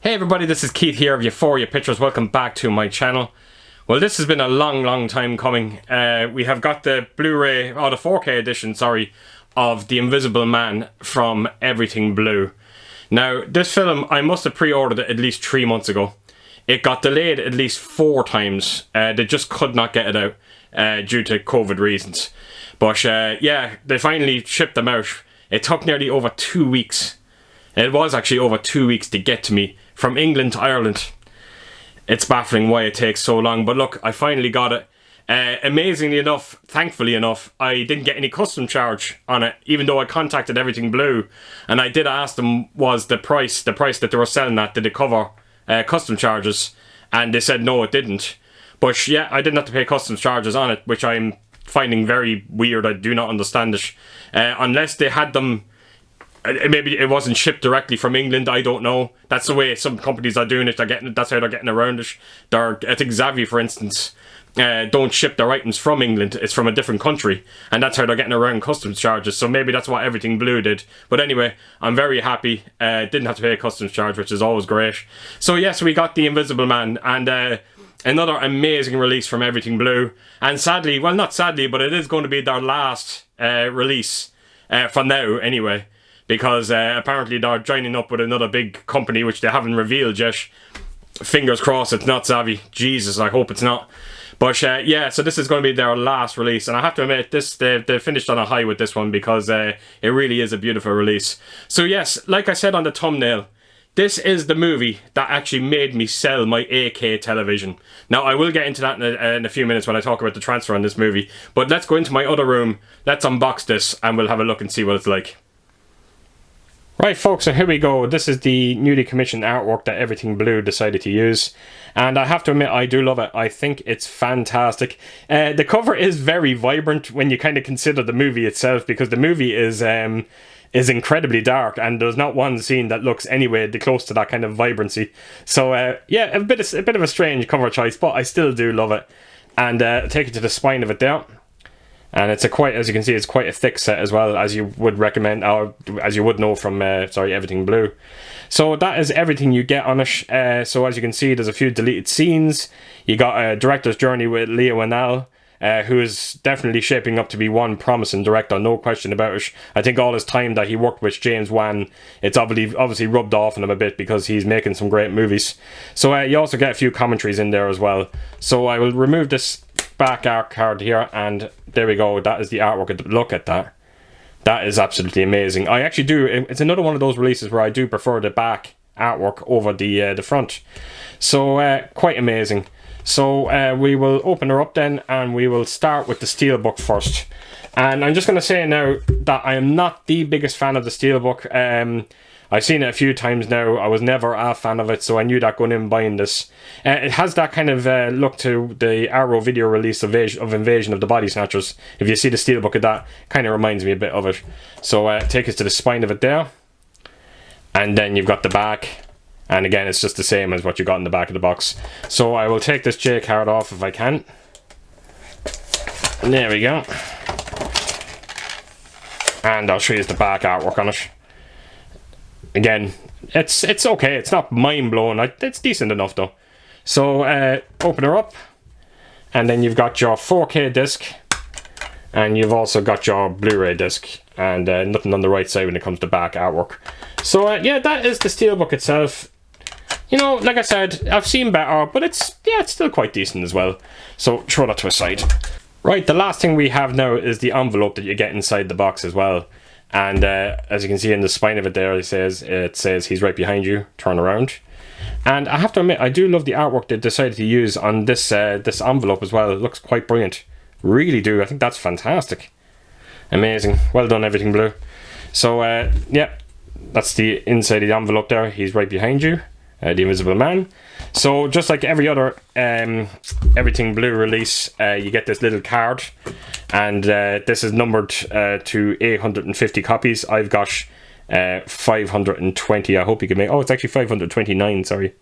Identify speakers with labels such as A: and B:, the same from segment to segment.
A: Hey everybody, this is Keith here of Euphoria Pictures. Welcome back to my channel. Well, this has been a long time coming. We have got the Blu-ray, or the 4K edition, sorry, of The Invisible Man from EverythingBlu. Now, this film, I must have pre-ordered it at least 3 months ago. It got delayed at least 4 times. They just could not get it out due to COVID reasons. But yeah, they finally shipped them out. It took nearly over 2 weeks. It was actually over 2 weeks to get to me from England to Ireland. It's baffling why it takes so long, but look, I finally got it. Amazingly enough, thankfully enough, I didn't get any custom charge on it, even though I contacted EverythingBlu, and I did ask them, was the price that they were selling at, did it cover custom charges? And they said no, it didn't. But yeah, I didn't have to pay customs charges on it, which I'm finding very weird. I do not understand it. Unless they had them, maybe it wasn't shipped directly from England, I don't know. That's the way some companies are doing it. That's how they're getting around it. I think Xavi, for instance, don't ship their items from England. It's from a different country, and that's how they're getting around customs charges. So maybe that's what EverythingBlu did. But anyway, I'm very happy. Didn't have to pay a customs charge, which is always great. So yes, we got The Invisible Man, and another amazing release from EverythingBlu. And sadly, well, not sadly, but it is going to be their last release for now anyway. Because apparently they're joining up with another big company, which they haven't revealed yet. Fingers crossed it's not Xavi. Jesus, I hope it's not. But yeah, so this is going to be their last release. And I have to admit, they finished on a high with this one, because it really is a beautiful release. So yes, like I said on the thumbnail, this is the movie that actually made me sell my 8K television. Now, I will get into that in a few minutes when I talk about the transfer on this movie. But let's go into my other room, let's unbox this, and we'll have a look and see what it's like. Right folks, so here we go. This is the newly commissioned artwork that EverythingBlu decided to use. And I have to admit, I do love it. I think it's fantastic. The cover is very vibrant when you kind of consider the movie itself, because the movie is incredibly dark, and there's not one scene that looks anywhere close to that kind of vibrancy. So yeah, a bit of a strange cover choice, but I still do love it. And take it to the spine of it there. And it's as you can see, it's quite a thick set as well, as you would recommend, or as you would know from, EverythingBlu. So that is everything you get on it. So as you can see, there's a few deleted scenes. You got a director's journey with Leo Whannell, who is definitely shaping up to be one promising director, no question about it. I think all his time that he worked with James Wan, it's obviously rubbed off on him a bit, because he's making some great movies. So you also get a few commentaries in there as well. So I will remove this back art card here, and there we go. That is the artwork. Look at that. That is absolutely amazing. I actually do. It's another one of those releases where I do prefer the back artwork over the front. So quite amazing. So we will open her up then, and we will start with the Steelbook first. And I'm just going to say now that I am not the biggest fan of the Steelbook. I've seen it a few times now. I was never a fan of it, so I knew that going in buying this. It has that kind of look to the Arrow video release of Invasion of the Body Snatchers. If you see the Steelbook of that, kind of reminds me a bit of it. So take us to the spine of it there. And then you've got the back. And again, it's just the same as what you got in the back of the box. So I will take this J card off if I can. And there we go. And I'll show you the back artwork on it. Again, it's okay. It's not mind-blowing. It's decent enough though. So open her up, and then you've got your 4K disc, and you've also got your Blu-ray disc, and nothing on the right side when it comes to back artwork. So yeah, that is the Steelbook itself. You know, like I said, I've seen better, but it's still quite decent as well. So throw that to a side. Right, the last thing we have now is the envelope that you get inside the box as well. And as you can see in the spine of it there, it says he's right behind you, turn around. And I have to admit, I do love the artwork they decided to use on this this envelope as well. It looks quite brilliant. Really do. I think that's fantastic. Amazing. Well done, EverythingBlu. So yeah, that's the inside of the envelope there. He's right behind you, the Invisible Man. So just like every other EverythingBlu release, you get this little card, and this is numbered to 850 copies. I've got 520. I hope you can make. Oh, it's actually 529. Sorry,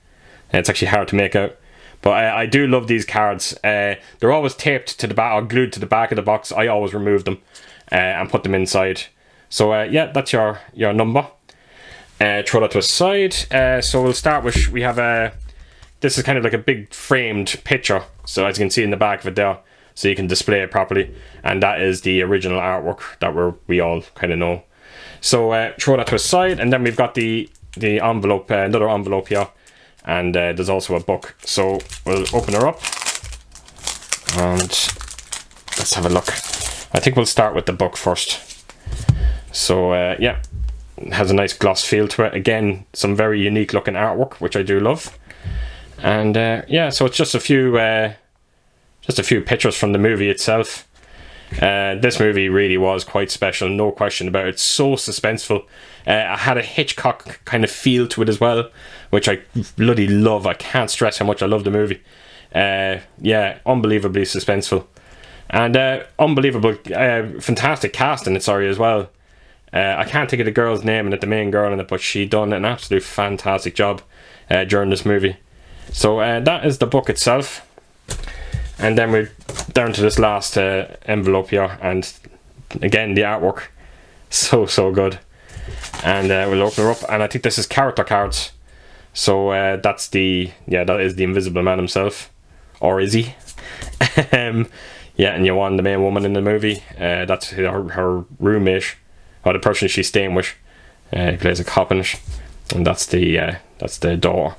A: it's actually hard to make out. But I do love these cards. They're always taped to the back or glued to the back of the box. I always remove them and put them inside. So yeah, that's your number. Throw that to a side. So we'll start with, we have a, this is kind of like a big framed picture. So as you can see in the back of it there, so you can display it properly. And that is the original artwork that we all kind of know. So throw that to a side, and then we've got the envelope, another envelope here. And there's also a book. So we'll open her up. And let's have a look. I think we'll start with the book first. So yeah, it has a nice gloss feel to it. Again, some very unique looking artwork, which I do love. And yeah, so it's just a few pictures from the movie itself. This movie really was quite special, no question about it. It's so suspenseful. I had a Hitchcock kind of feel to it as well, which I bloody love. I can't stress how much I love the movie. Yeah, unbelievably suspenseful. And unbelievable, fantastic cast in it, sorry, as well. I can't think of the girl's name in it, the main girl in it, but she done an absolute fantastic job during this movie. So that is the book itself. And then we're down to this last envelope here, and again, the artwork, so good. And we'll open her up, and I think this is character cards. So that's that is the Invisible Man himself, or is he? Yeah, and Yuan, the main woman in the movie, that's her roommate, or the person she's staying with. He plays a cop in it, and that's the door.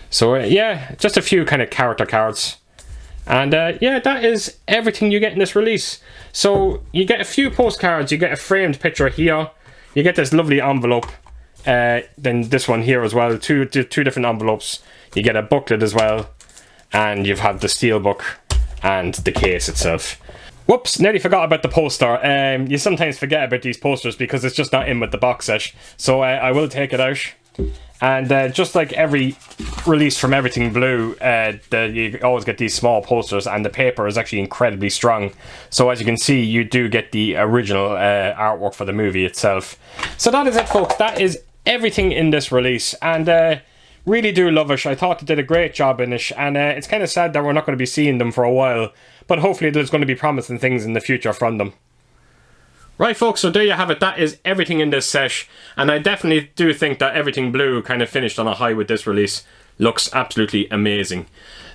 A: So yeah, just a few kind of character cards. And yeah, that is everything you get in this release. So you get a few postcards, you get a framed picture here, you get this lovely envelope, then this one here as well, two different envelopes. You get a booklet as well, and you've had the steelbook and the case itself. Whoops, nearly forgot about the poster. You sometimes forget about these posters because it's just not in with the box set. So I will take it out. And just like every release from EverythingBlu, you always get these small posters, and the paper is actually incredibly strong. So as you can see, you do get the original artwork for the movie itself. So that is it, folks. That is everything in this release, and really do love it. I thought they did a great job in it, and it's kind of sad that we're not going to be seeing them for a while, but hopefully there's going to be promising things in the future from them. Right, folks, so there you have it. That is everything in this sesh, and I definitely do think that EverythingBlu kind of finished on a high with this release. Looks absolutely amazing.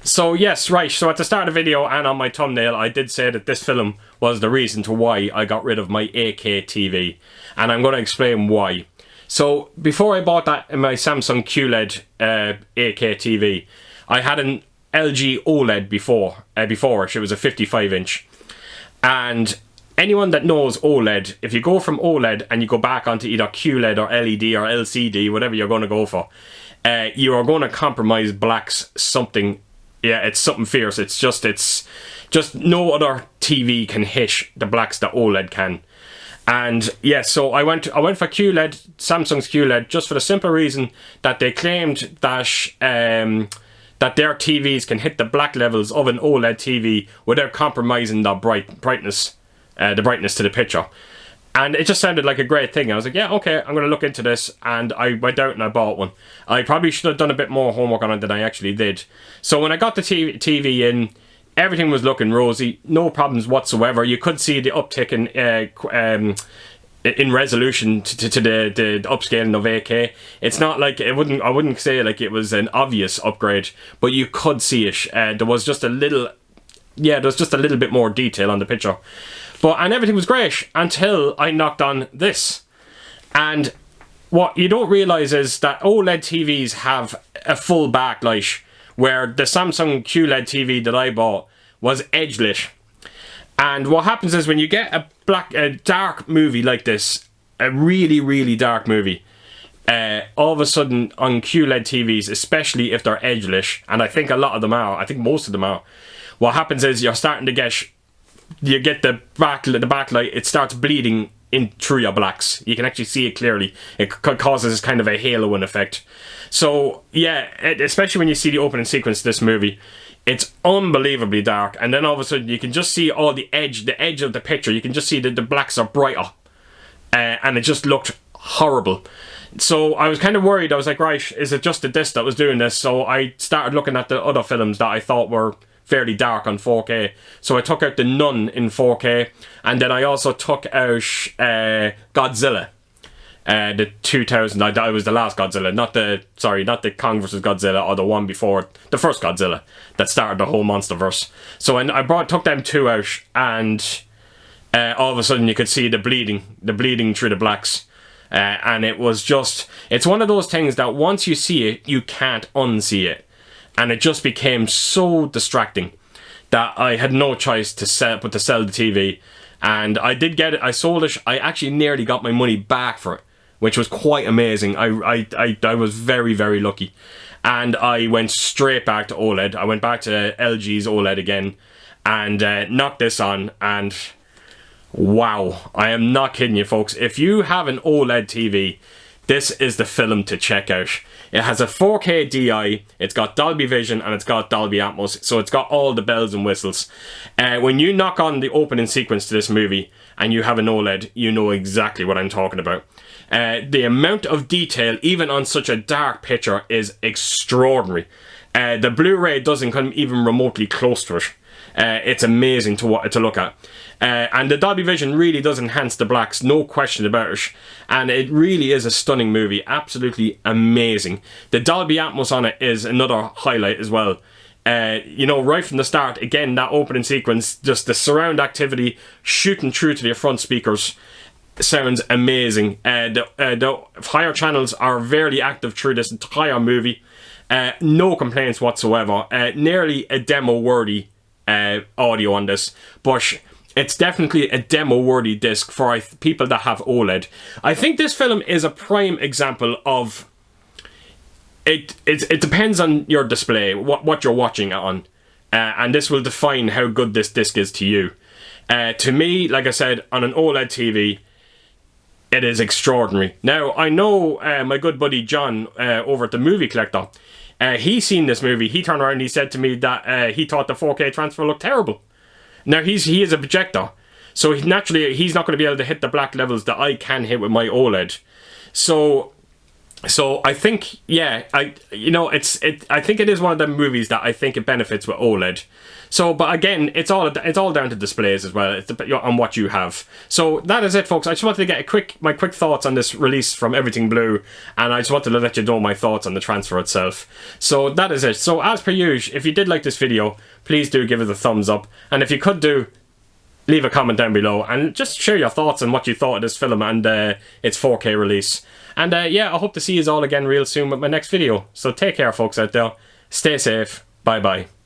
A: So yes, right, so at the start of the video and on my thumbnail, I did say that this film was the reason to why I got rid of my 8K TV, and I'm going to explain why. So before I bought that in my Samsung QLED 8K TV, I had an LG OLED before it. It was a 55-inch, and anyone that knows OLED, if you go from OLED and you go back onto either QLED or LED or LCD, whatever you're going to go for, you are going to compromise blacks something. Yeah, it's something fierce. It's just no other TV can hit the blacks that OLED can. And yeah, so I went for QLED, Samsung's QLED, just for the simple reason that they claimed that their TVs can hit the black levels of an OLED TV without compromising the brightness. The brightness to the picture. And it just sounded like a great thing. I was like, yeah, okay, I'm going to look into this. And I went out and I bought one. I probably should have done a bit more homework on it than I actually did. So when I got the TV in, everything was looking rosy. No problems whatsoever. You could see the uptick in resolution to the upscaling of 8K. It's not like, I wouldn't say like it was an obvious upgrade, but you could see it. There was just a little bit more detail on the picture. And everything was great until I knocked on this. And what you don't realise is that OLED TVs have a full backlight, where the Samsung QLED TV that I bought was edge lit. And what happens is when you get a dark movie like this, a really, really dark movie, all of a sudden on QLED TVs, especially if they're edge lit, and I think a lot of them are, I think most of them are, what happens is you're starting to get the backlight, it starts bleeding in through your blacks. You can actually see it clearly. It causes kind of a haloing effect. So yeah, especially when you see the opening sequence of this movie, it's unbelievably dark, and then all of a sudden you can just see all the edge of the picture. You can just see that the blacks are brighter, and it just looked horrible. So I was kind of worried. I was like, right, is it just the disc that was doing this? So I started looking at the other films that I thought were fairly dark on 4K. So I took out The Nun in 4K, and then I also took out Godzilla The 2000, I was the last Godzilla, not the Kong vs Godzilla or the one before, the first Godzilla that started the whole monsterverse. So when I took them two out, and all of a sudden you could see the bleeding through the blacks. And it was just, it's one of those things that once you see it, you can't unsee it. And it just became so distracting that I had no choice to sell the TV. And I did get it, I sold it, I actually nearly got my money back for it, which was quite amazing. I was very, very lucky. And I went straight back to OLED. I went back to LG's OLED again and knocked this on, and wow, I am not kidding you folks. If you have an OLED TV, this is the film to check out. It has a 4K DI, it's got Dolby Vision, and it's got Dolby Atmos, so it's got all the bells and whistles. When you knock on the opening sequence to this movie and you have an OLED, you know exactly what I'm talking about. The amount of detail, even on such a dark picture, is extraordinary. The Blu-ray doesn't come even remotely close to it. It's amazing to look at. And the Dolby Vision really does enhance the blacks, no question about it. And it really is a stunning movie, absolutely amazing. The Dolby Atmos on it is another highlight as well. You know, right from the start, again, that opening sequence, just the surround activity shooting through to the front speakers sounds amazing. The higher channels are very active through this entire movie. No complaints whatsoever. Nearly a demo-worthy audio on this, but it's definitely a demo-worthy disc for people that have OLED. I think this film is a prime example of it depends on your display, what you're watching it on, and this will define how good this disc is to you. To me, like I said, on an OLED TV, it is extraordinary. Now, I know my good buddy John over at the Movie Collector, he seen this movie, he turned around and he said to me that he thought the 4K transfer looked terrible. Now, he is a projector, so naturally he's not going to be able to hit the black levels that I can hit with my OLED. So I think, yeah, I think it is one of them movies that I think it benefits with OLED. So, but again, it's all down to displays as well. It's on what you have. So that is it, folks. I just wanted to get my quick thoughts on this release from EverythingBlu, and I just wanted to let you know my thoughts on the transfer itself. So that is it. So as per usual, if you did like this video, please do give it a thumbs up, and if you could leave a comment down below and just share your thoughts on what you thought of this film and its 4K release. And yeah, I hope to see you all again real soon with my next video. So take care, folks out there. Stay safe. Bye bye.